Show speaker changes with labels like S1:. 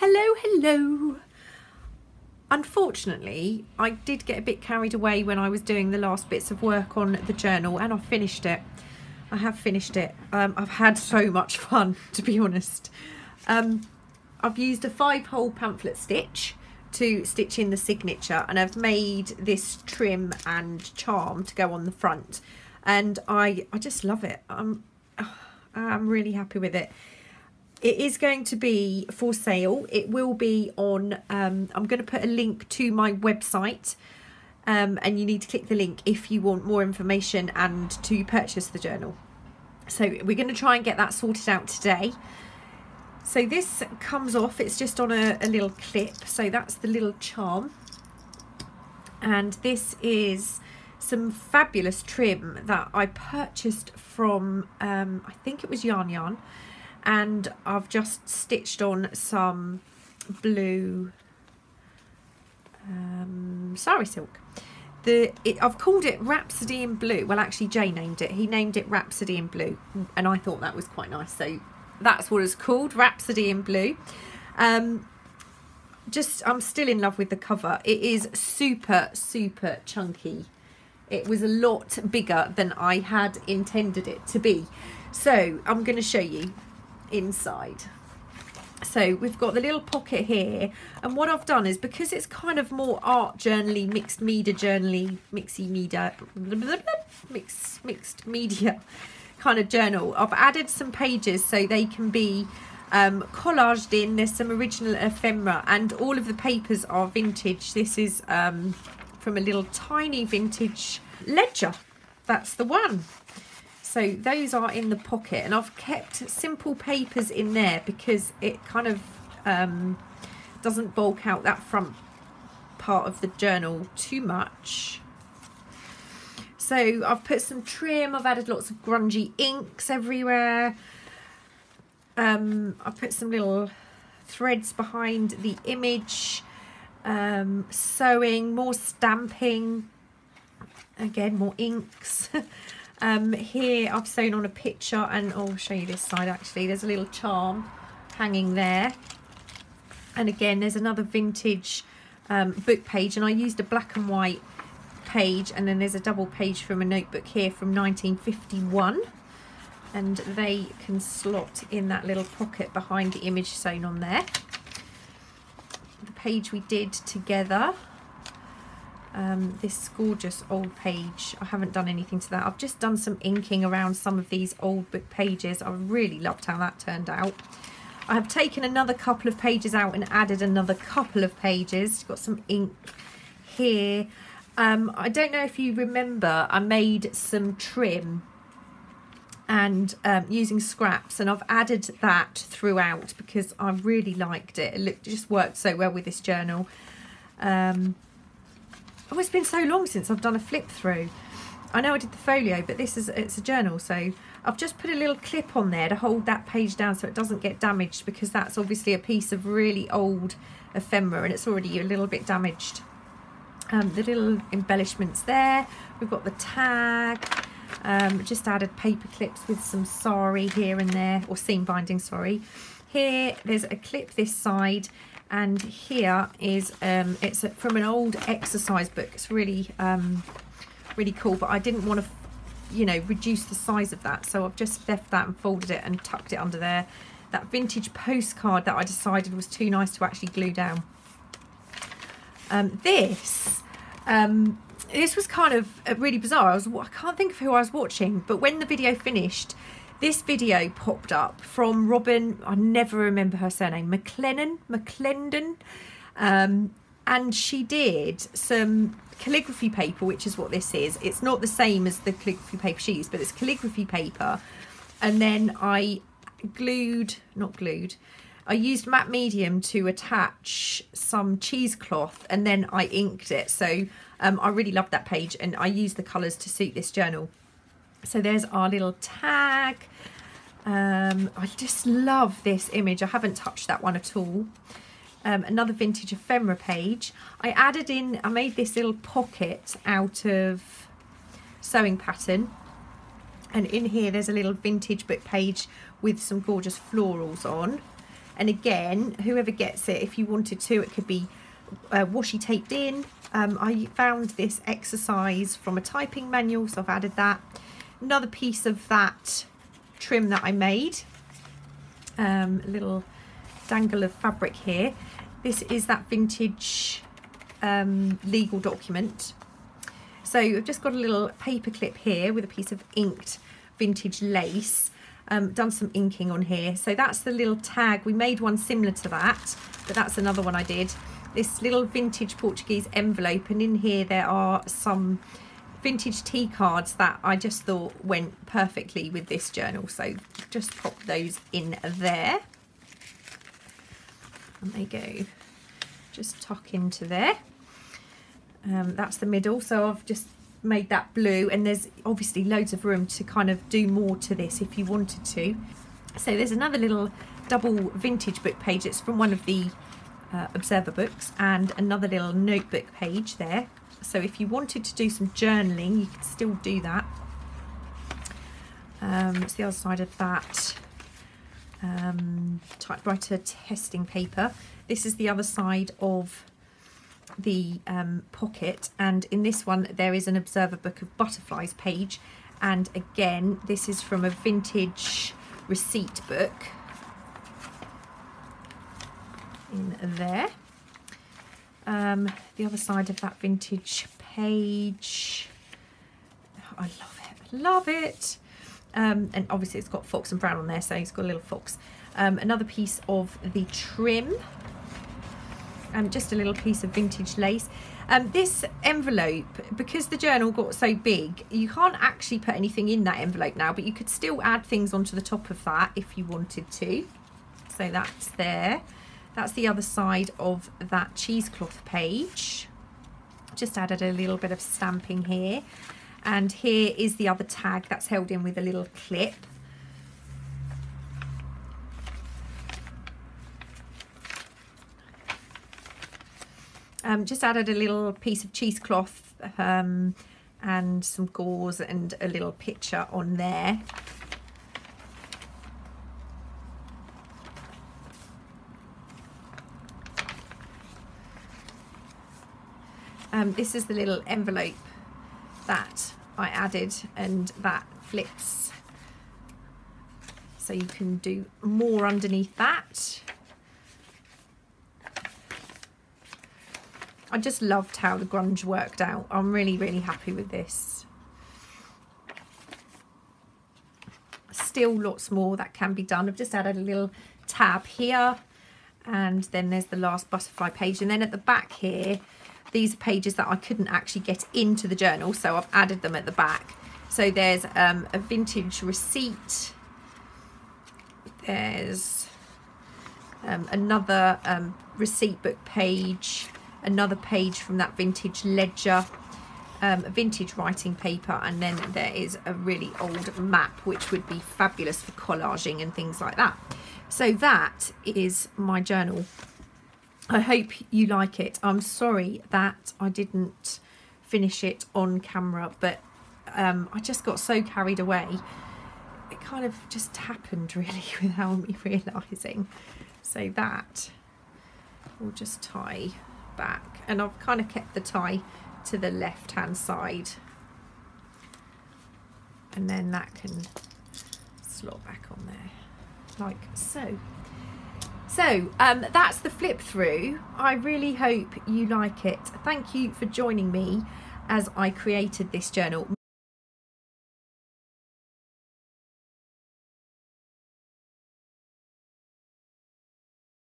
S1: Hello. Unfortunately, I did get a bit carried away when I was doing the last bits of work on the journal, and I finished it. I have finished it. I've had so much fun, to be honest. I've used a 5-hole pamphlet stitch to stitch in the signature, and I've made this trim and charm to go on the front, and I just love it. I'm really happy with it. It is going to be for sale. It will be on, I'm going to put a link to my website, and you need to click the link if you want more information and to purchase the journal. So we're going to try and get that sorted out today. So this comes off, it's just on a little clip. So that's the little charm. And this is some fabulous trim that I purchased from, I think it was Yarn. And I've just stitched on some blue sari silk. I've called it Rhapsody in Blue. Well, actually Jay named it. He named it Rhapsody in Blue, and I thought that was quite nice. So that's what it's called, Rhapsody in Blue. I'm still in love with the cover. It is super chunky. It was a lot bigger than I had intended it to be. So I'm going to show you inside. So we've got the little pocket here, and what I've done is, because it's kind of more art journally, mixed media kind of journal, I've added some pages so they can be collaged in. There's some original ephemera, and all of the papers are vintage. This is from a little tiny vintage ledger. That's the one. So those are in the pocket, and I've kept simple papers in there because it kind of doesn't bulk out that front part of the journal too much. So I've put some trim, I've added lots of grungy inks everywhere. I've put some little threads behind the image, sewing, more stamping, again more inks. Here I've sewn on a picture, and I'll show you this side actually. There's a little charm hanging there, and again there's another vintage book page, and I used a black and white page, and then there's a double page from a notebook here from 1951, and they can slot in that little pocket behind the image sewn on there. The page we did together. This gorgeous old page, I haven't done anything to that. I've just done some inking around some of these old book pages. I really loved how that turned out. I have taken another couple of pages out and added another couple of pages. Got some ink here. I don't know if you remember, I made some trim and using scraps, and I've added that throughout because I really liked it. It just worked so well with this journal. Oh, it's been so long since I've done a flip through. I know I did the folio, but it's a journal, so I've just put a little clip on there to hold that page down so it doesn't get damaged, because that's obviously a piece of really old ephemera and it's already a little bit damaged. The little embellishments there. We've got the tag. Just added paper clips with some sari here and there, or seam binding, sorry. Here there's a clip this side. And here is it's from an old exercise book. It's really really cool, but I didn't want to, you know, reduce the size of that, so I've just left that and folded it and tucked it under there. That vintage postcard that I decided was too nice to actually glue down. This was kind of really bizarre. I can't think of who I was watching, but when the video finished, this video popped up from Robin, I never remember her surname, McClendon, and she did some calligraphy paper, which is what this is. It's not the same as the calligraphy paper she used, but it's calligraphy paper. And then I I used matte medium to attach some cheesecloth, and then I inked it. So I really loved that page, and I used the colours to suit this journal. So there's our little tag. I just love this image. I haven't touched that one at all. Another vintage ephemera page. I made this little pocket out of sewing pattern, and in here there's a little vintage book page with some gorgeous florals on. And again, whoever gets it, if you wanted to, it could be washi taped in. I found this exercise from a typing manual, so I've added that. Another piece of that trim that I made, a little dangle of fabric here. This is that vintage legal document. So I've just got a little paper clip here with a piece of inked vintage lace. Done some inking on here. So that's the little tag. We made one similar to that, but that's another one I did. This little vintage Portuguese envelope, and in here there are some vintage tea cards that I just thought went perfectly with this journal. So just pop those in there. And they go, just tuck into there. That's the middle, so I've just made that blue, and there's obviously loads of room to kind of do more to this if you wanted to. So there's another little double vintage book page. It's from one of the Observer books, and another little notebook page there. So if you wanted to do some journaling, you could still do that. It's the other side of that typewriter testing paper. This is the other side of the pocket, and in this one there is an Observer Book of Butterflies page, and again this is from a vintage receipt book in there. The other side of that vintage page, I love it. And obviously it's got fox and brown on there, so it's got a little fox. Another piece of the trim, just a little piece of vintage lace. This envelope, because the journal got so big, you can't actually put anything in that envelope now, but you could still add things onto the top of that if you wanted to. So that's there. That's the other side of that cheesecloth page. Just added a little bit of stamping here. And here is the other tag that's held in with a little clip. Just added a little piece of cheesecloth and some gauze and a little picture on there. This is the little envelope that I added, and that flips, so you can do more underneath that. I just loved how the grunge worked out. I'm really happy with this. Still lots more that can be done. I've just added a little tab here, and then there's the last butterfly page, and then at the back here, these are pages that I couldn't actually get into the journal, so I've added them at the back. So there's a vintage receipt. There's another receipt book page, another page from that vintage ledger, a vintage writing paper, and then there is a really old map, which would be fabulous for collaging and things like that. So that is my journal. I hope you like it. I'm sorry that I didn't finish it on camera, but I just got so carried away. It kind of just happened really without me realising. So that will just tie back, and I've kind of kept the tie to the left hand side, and then that can slot back on there like so. So that's the flip through. I really hope you like it. Thank you for joining me as I created this journal.